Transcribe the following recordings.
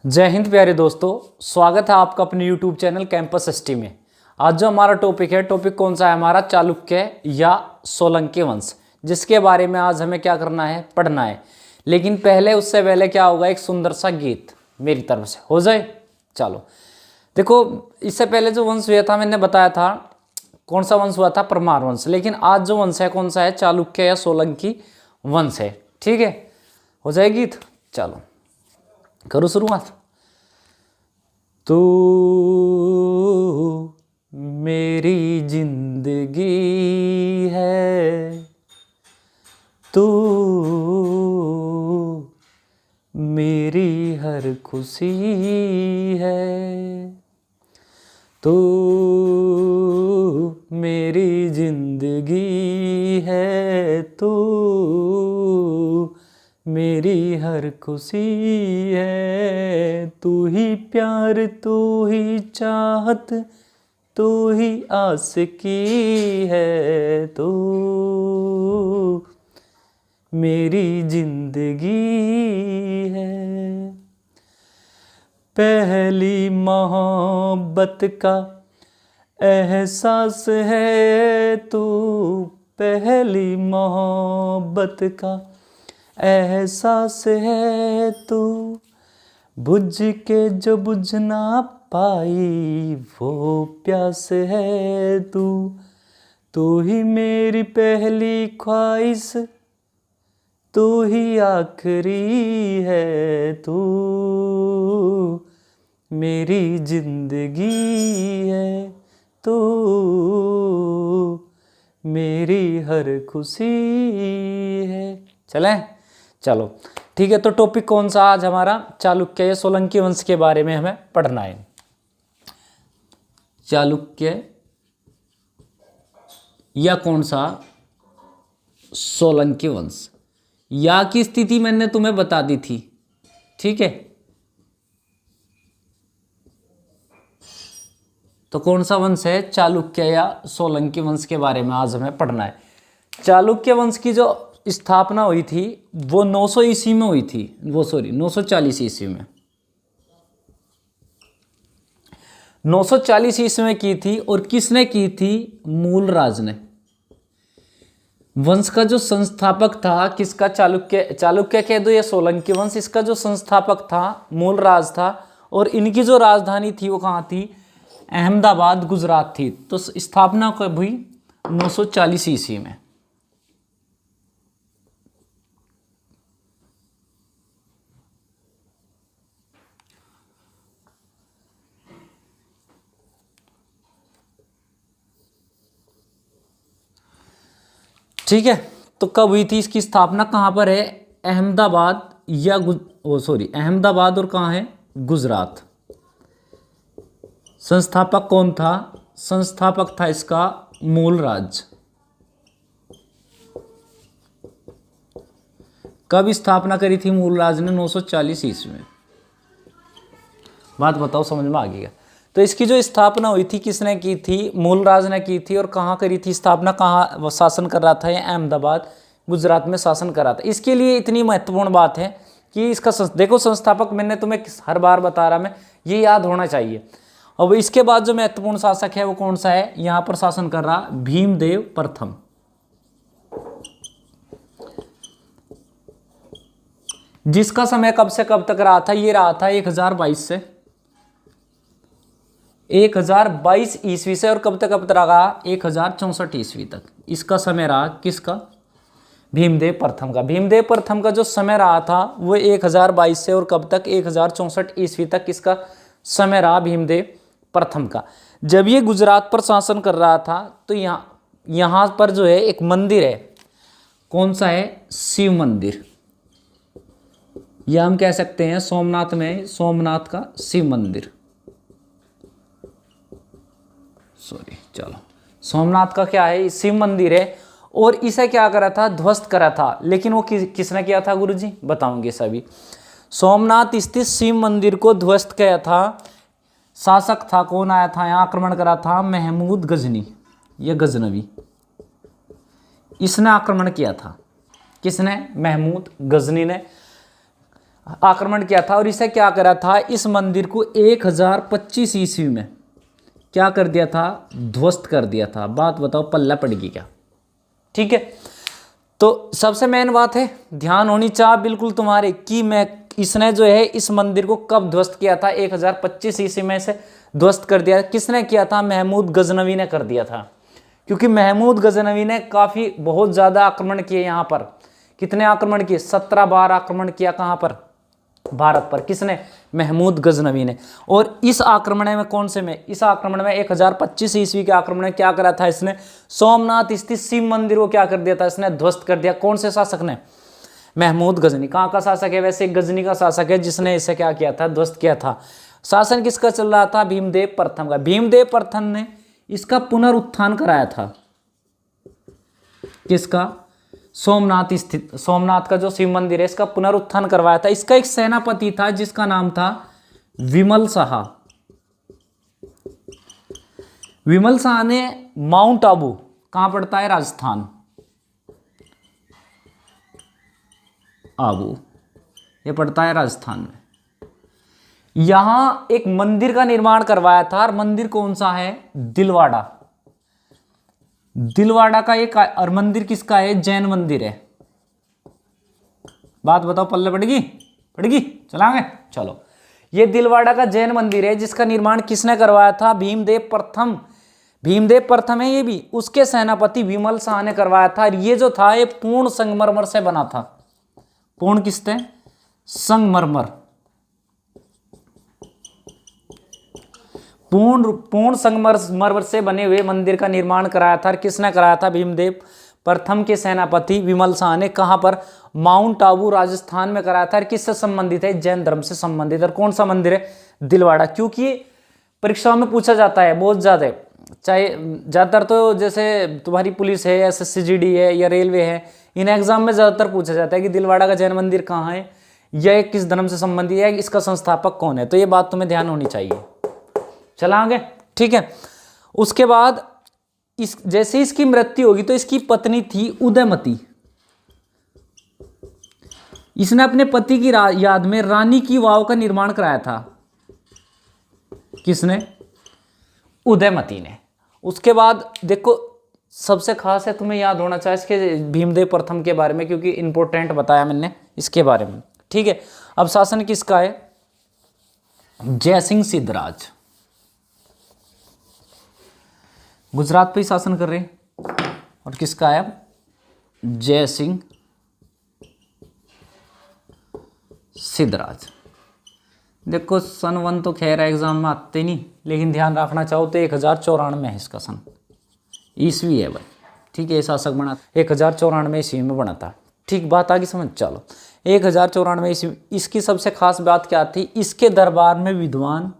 जय हिंद प्यारे दोस्तों, स्वागत है आपका अपने YouTube चैनल कैंपस एसटी में। आज जो हमारा टॉपिक है, टॉपिक कौन सा है हमारा? चालुक्य या सोलंकी वंश, जिसके बारे में आज हमें क्या करना है, पढ़ना है। लेकिन पहले उससे पहले क्या होगा, एक सुंदर सा गीत मेरी तरफ से हो जाए। चलो देखो, इससे पहले जो वंश हुआ था मैंने बताया था, कौन सा वंश हुआ था? परमार वंश। लेकिन आज जो वंश है कौन सा है? चालुक्य या सोलंकी वंश है। ठीक है, हो जाए गीत। चलो करो शुरुआत। तू मेरी जिंदगी है, तू मेरी हर खुशी है, तू मेरी जिंदगी है, तू मेरी हर खुशी है। तू ही प्यार, तू ही चाहत, तू ही आशिकी है, तू मेरी जिंदगी है। पहली मोहब्बत का एहसास है तू, पहली मोहब्बत का एहसास है तू, बुझ के जो बुझ ना पाई वो प्यास है तू। तू ही मेरी पहली ख्वाहिश, तू ही आखिरी है, तू मेरी जिंदगी है, तू मेरी हर खुशी है। चलें, चलो ठीक है। तो टॉपिक कौन सा आज हमारा? चालुक्य या सोलंकी वंश के बारे में हमें पढ़ना है। चालुक्य या कौन सा? सोलंकी वंश। या की स्थिति मैंने तुम्हें बता दी थी, ठीक है। तो कौन सा वंश है? चालुक्य या सोलंकी वंश के बारे में आज हमें पढ़ना है। चालुक्य वंश की जो स्थापना हुई थी वो 900 ईस्वी में हुई थी, 940 ईस्वी में, 940 ईस्वी में की थी। और किसने की थी? मूलराज ने। वंश का जो संस्थापक था किसका? चालुक्य। चालुक्य कह दो या सोलंकी वंश, इसका जो संस्थापक था मूलराज था। और इनकी जो राजधानी थी वो कहाँ थी? अहमदाबाद, गुजरात थी। तो स्थापना कब हुई? 940 ईस्वी में। ठीक है, तो कब हुई थी इसकी स्थापना? कहाँ पर है? अहमदाबाद या अहमदाबाद और कहाँ है? गुजरात। संस्थापक कौन था? संस्थापक था इसका मूलराज। कब स्थापना करी थी मूलराज ने? 940 ईस्वी में। बात बताओ, समझ में आ गया? तो इसकी जो स्थापना हुई थी किसने की थी? मूलराज ने की थी। और कहाँ करी थी स्थापना? कहाँ वो शासन कर रहा था? ये अहमदाबाद, गुजरात में शासन कर रहा था। इसके लिए इतनी महत्वपूर्ण बात है कि इसका देखो, संस्थापक मैंने तुम्हें हर बार बता रहा, मैं ये याद होना चाहिए। अब इसके बाद जो महत्वपूर्ण शासक है वो कौन सा है? यहाँ पर शासन कर रहा भीमदेव प्रथम। जिसका समय कब से कब तक रहा था? ये रहा था 1022 से 1022 ईस्वी से। और कब तक रहा? 1064 ईस्वी तक इसका समय रहा। किसका? भीमदेव प्रथम का। भीमदेव प्रथम का जो समय रहा था वो 1022 से और कब तक? 1064 ईस्वी तक इसका समय रहा भीमदेव प्रथम का। जब ये गुजरात पर शासन कर रहा था तो यहाँ पर जो है एक मंदिर है। कौन सा है? शिव मंदिर। या हम कह सकते हैं सोमनाथ में, सोमनाथ का शिव मंदिर। चलो, सोमनाथ का क्या है? शिव मंदिर है। और इसे क्या करा था? ध्वस्त करा था। लेकिन वो किसने किया था गुरुजी? बताऊंगे सभी। सोमनाथ स्थित शिव मंदिर को ध्वस्त किया था। शासक था, कौन आया था यहाँ आक्रमण करा था? महमूद गजनी या गजनवी। इसने आक्रमण किया था। किसने? महमूद गजनी ने। आक्रमण किया था और इसे क्या करा था, इस मंदिर को 1025 ईस्वी में क्या कर दिया था, ध्वस्त कर दिया था। बात बताओ पल्ला पड़ेगी क्या? ठीक है, तो सबसे मेन बात है, ध्यान होनी चाहिए बिल्कुल तुम्हारे कि मैं इसने जो है इस मंदिर को कब ध्वस्त किया था, 1025 ईस्वी में से ध्वस्त कर दिया। किसने किया था? महमूद गजनवी ने कर दिया था, क्योंकि महमूद गजनवी ने काफी बहुत ज्यादा आक्रमण किए यहाँ पर। कितने आक्रमण किए? 17 बार आक्रमण किया। कहां पर? भारत पर। किसने? महमूद गजनवी ने। और इस आक्रमण में कौन से में? इस आक्रमण में 1025 ईस्वी के आक्रमण में क्या करा था इसने? सोमनाथ स्थित शिव मंदिर को क्या कर दिया था इसने? ध्वस्त कर दिया। कौन से शासक ने? महमूद गजनी। कहाँ का शासक है वैसे? गजनी का शासक है, जिसने इसे क्या किया था? ध्वस्त किया था। शासन किसका चल रहा था? भीमदेव प्रथम का। भीमदेव प्रथम ने इसका पुनरुत्थान कराया था। किसका? सोमनाथ स्थित, सोमनाथ का जो शिव मंदिर है इसका पुनरुत्थान करवाया था। इसका एक सेनापति था जिसका नाम था विमल शाह। विमल शाह ने माउंट आबू, कहां पड़ता है? राजस्थान। आबू ये पड़ता है राजस्थान में। यहां एक मंदिर का निर्माण करवाया था। और मंदिर कौन सा है? दिलवाड़ा। दिलवाड़ा का एक, और मंदिर किसका है? जैन मंदिर है। बात बताओ पल्ले पड़ेगी? पड़ेगी? चलाएंगे, चलो। ये दिलवाड़ा का जैन मंदिर है जिसका निर्माण किसने करवाया था? भीमदेव प्रथम। भीमदेव प्रथम है ये भी, उसके सेनापति विमल शाह ने करवाया था। और ये जो था ये पूर्ण संगमरमर से बना था। पूर्ण किससे? संगमरमर। पूर्ण संगमरमर से बने हुए मंदिर का निर्माण कराया था। और किसने कराया था? भीमदेव प्रथम के सेनापति विमल शाह ने। कहां पर? माउंट आबू राजस्थान में कराया था। और किससे संबंधित है? जैन धर्म से संबंधित। और कौन सा मंदिर है? दिलवाड़ा। क्योंकि परीक्षाओं में पूछा जाता है बहुत ज्यादा, चाहे ज्यादातर तो जैसे तुम्हारी पुलिस है, SSCGD है या रेलवे है, इन एग्जाम में ज्यादातर पूछा जाता है कि दिलवाड़ा का जैन मंदिर कहाँ है, यह किस धर्म से संबंधित है, इसका संस्थापक कौन है। तो ये बात तुम्हें ध्यान होनी चाहिए। चलाएंगे, ठीक है। उसके बाद जैसे इसकी मृत्यु होगी तो इसकी पत्नी थी उदयमती। इसने अपने पति की याद में रानी की वाव का निर्माण कराया था। किसने? उदयमती ने। उसके बाद देखो सबसे खास है, तुम्हें याद होना चाहिए इसके भीमदेव प्रथम के बारे में, क्योंकि इंपॉर्टेंट बताया मैंने इसके बारे में, ठीक है। अब शासन किसका है? जयसिंह सिद्धराज। गुजरात पे ही शासन कर रहे हैं। और किसका है? जयसिंह सिद्धराज। देखो सन 1 तो खैर एग्जाम में आते नहीं, लेकिन ध्यान रखना चाहो तो 1094 है इसका सन, ईस्वी है भाई, ठीक है। ये शासक बना 1094 ईस्वी में बना था, ठीक। बात आगे समझ, चलो। 1094 ईस्वी। इसकी सबसे खास बात क्या थी? इसके दरबार में विद्वान,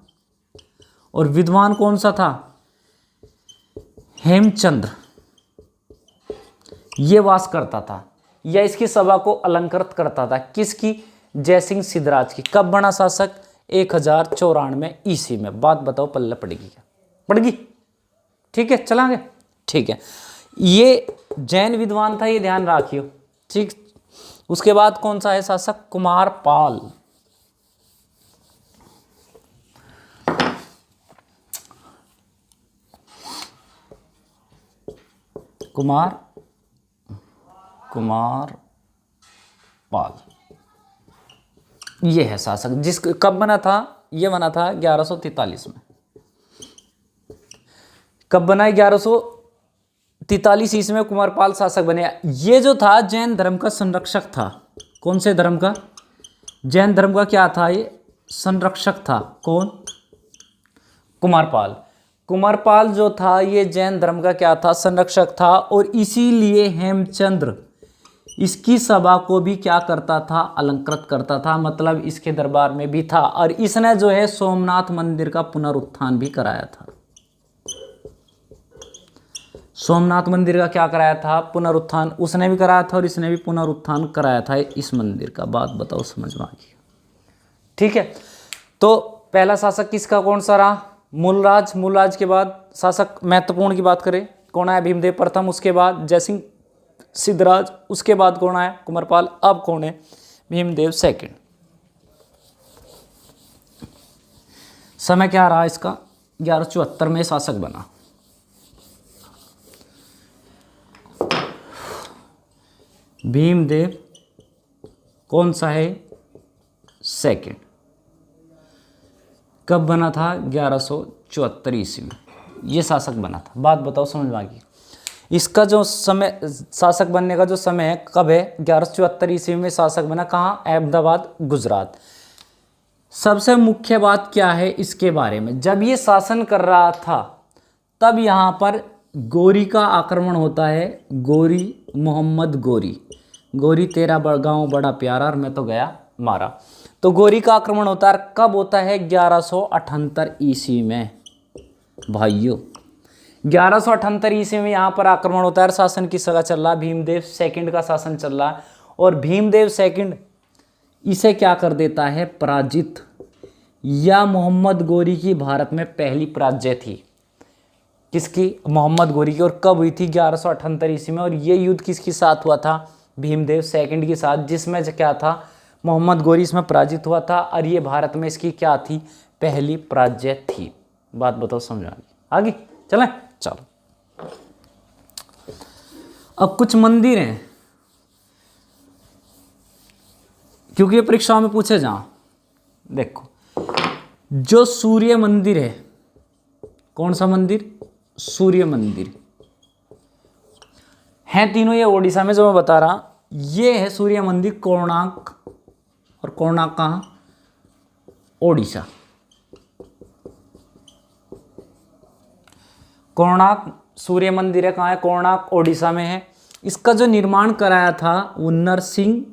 और विद्वान कौन सा था? हेमचंद्र, ये वास करता था, या इसकी सभा को अलंकृत करता था। किसकी? जयसिंह सिद्धराज की। कब बना शासक? 1094 ईस्वी में। बात बताओ पल्ले पड़ेगी क्या? पड़ेगी, ठीक है। चलांगे, ठीक है। ये जैन विद्वान था, ये ध्यान रखियो, ठीक। उसके बाद कौन सा है शासक? कुमारपाल। कुमारपाल ये है शासक। जिस कब बना था? ये बना था 1143 में। कब बना? 1143 ईस्वी में कुमारपाल शासक बने। ये जो था जैन धर्म का संरक्षक था। कौन से धर्म का? जैन धर्म का क्या था? ये संरक्षक था। कौन? कुमारपाल। कुमारपाल जो था ये जैन धर्म का क्या था? संरक्षक था। और इसीलिए हेमचंद्र इसकी सभा को भी क्या करता था? अलंकृत करता था, मतलब इसके दरबार में भी था। और इसने जो है सोमनाथ मंदिर का पुनरुत्थान भी कराया था। सोमनाथ मंदिर का क्या कराया था? पुनरुत्थान उसने भी कराया था, और इसने भी पुनरुत्थान कराया था इस मंदिर का। बात बताओ समझ में आ गई, ठीक है। तो पहला शासक किसका कौन सा रहा? मूलराज। मूलराज के बाद शासक महत्वपूर्ण की बात करें, कौन आया? भीमदेव प्रथम। उसके बाद जयसिंह सिद्धराज। उसके बाद कौन आया? कुमारपाल। अब कौन है? भीमदेव सेकंड। समय क्या रहा इसका, 1174 में शासक बना। भीमदेव कौन सा है, सेकंड। कब बना था, 1174 ईस्वी में ये शासक बना था। बात बताओ समझ में आ गई। इसका जो समय, शासक बनने का जो समय है कब है, 1174 ईस्वी में शासक बना। कहाँ, अहमदाबाद, गुजरात। सबसे मुख्य बात क्या है इसके बारे में, जब ये शासन कर रहा था तब यहाँ पर गोरी का आक्रमण होता है। गोरी, मोहम्मद गोरी। गोरी तेरा गांव बड़ा प्यारा और मैं तो गया मारा। तो गोरी का आक्रमण होता है, कब होता है, 1178 ईस्वी में। भाइयों 1178 ईस्वी में यहाँ पर आक्रमण होता है। शासन किसका चल रहा, भीमदेव सेकंड का शासन चल रहा है। और भीमदेव सेकंड इसे क्या कर देता है, पराजित। या मोहम्मद गोरी की भारत में पहली पराजय थी। किसकी, मोहम्मद गोरी की। और कब हुई थी, 1178 ईस्वी में। और ये युद्ध किसके साथ हुआ था, भीमदेव सेकंड के साथ, जिसमें क्या था, मोहम्मद गोरी इसमें पराजित हुआ था। और ये भारत में इसकी क्या थी, पहली पराजय थी। बात बताओ समझ आगे चलें, चलो। अब कुछ मंदिर हैं, क्योंकि ये परीक्षा में पूछे जा। देखो, जो सूर्य मंदिर है, कौन सा मंदिर, सूर्य मंदिर हैं तीनों ये ओडिशा में, जो मैं बता रहा, ये है सूर्य मंदिर कोणार्क। और कोणार्क कहाँ, ओडिशा। कोणार्क सूर्य मंदिर है, कहाँ है, कोणार्क ओडिशा में है। इसका जो निर्माण कराया था वो नरसिंह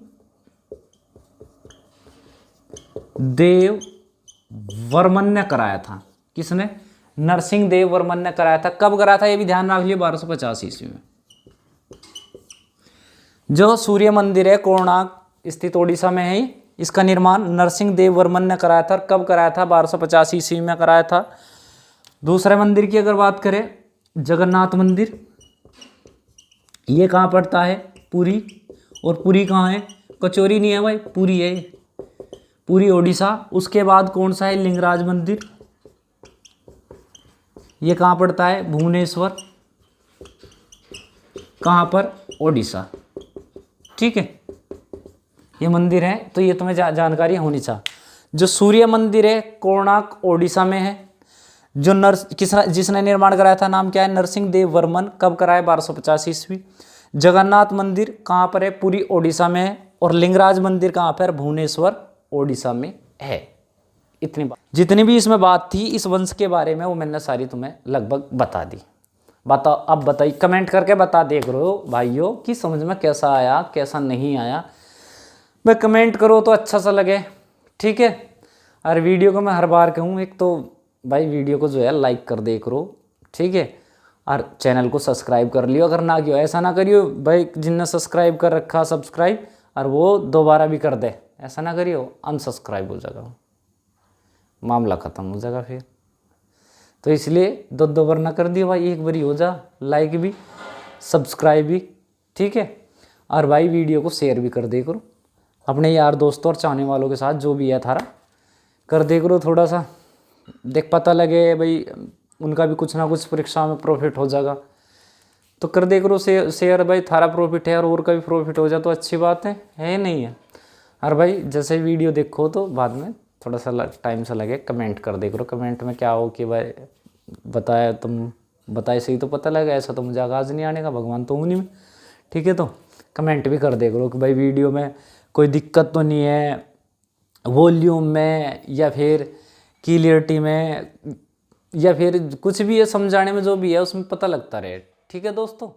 देव वर्मन ने कराया था। किसने, नरसिंह देव वर्मन ने कराया था। कब कराया था ये भी ध्यान रख लियो, 1250 ईस्वी में। जो सूर्य मंदिर है कोणार्क स्थित ओडिशा में है, इसका निर्माण नरसिंह देव वर्मन ने कराया था। और कब कराया था, 1250 ईस्वी में कराया था। दूसरे मंदिर की अगर बात करें, जगन्नाथ मंदिर, ये कहाँ पड़ता है, पुरी। और पुरी कहाँ है, कचौरी नहीं है भाई, पुरी है, पुरी ओडिशा। उसके बाद कौन सा है, लिंगराज मंदिर, ये कहाँ पड़ता है, भुवनेश्वर। कहाँ पर, ओडिशा। ठीक है, ये मंदिर है, तो ये तुम्हें जानकारी होनी चाहिए। जो सूर्य मंदिर है कोणार्क ओडिशा में है। जो जिसने निर्माण कराया था, नाम क्या है, नरसिंह देव वर्मन। कब कराया, 1250 ईस्वी। जगन्नाथ मंदिर कहाँ पर है, पुरी ओडिशा में है। और लिंगराज मंदिर कहाँ पर, भुवनेश्वर ओडिशा में है। इतनी बात, जितनी भी इसमें बात थी इस वंश के बारे में, वो मैंने सारी तुम्हें लगभग बता दी। बताओ, अब बताइए, कमेंट करके बता देख रहे हो भाइयों कि समझ में कैसा आया, कैसा नहीं आया। मैं कमेंट करो तो अच्छा सा लगे, ठीक है। और वीडियो को मैं हर बार कहूँ, एक तो भाई वीडियो को जो है लाइक कर दे करो, ठीक है। और चैनल को सब्सक्राइब कर लियो अगर ना कियो। ऐसा ना करियो भाई, जिनने सब्सक्राइब कर रखा सब्सक्राइब, और वो दोबारा भी कर दे, ऐसा ना करियो, अनसब्सक्राइब हो जाएगा, मामला ख़त्म हो जाएगा फिर। तो इसलिए दो बार ना कर दियो भाई, एक बारी हो जा, लाइक भी सब्सक्राइब भी, ठीक है। और भाई वीडियो को शेयर भी कर दे करो अपने यार दोस्तों और चाहने वालों के साथ, जो भी है थारा कर दे करो। थोड़ा सा देख पता लगे भाई, उनका भी कुछ ना कुछ परीक्षा में प्रॉफिट हो जाएगा, तो कर दे करो शेयर भाई। थारा प्रॉफिट है और का भी प्रॉफिट हो जाए तो अच्छी बात है नहीं है। और भाई जैसे वीडियो देखो तो बाद में थोड़ा सा टाइम सा लगे, कमेंट कर दे करो। कमेंट में क्या हो कि भाई बताया, तुम बताए सही तो पता लगा, ऐसा तो मुझे आगाज़ नहीं आने का, भगवान तो हूँ नहीं मैं, ठीक है। तो कमेंट भी कर दे करो कि भाई वीडियो में कोई दिक्कत तो नहीं है, वॉल्यूम में या फिर क्लियरिटी में, या फिर कुछ भी है समझाने में, जो भी है उसमें पता लगता रहे, ठीक है दोस्तों।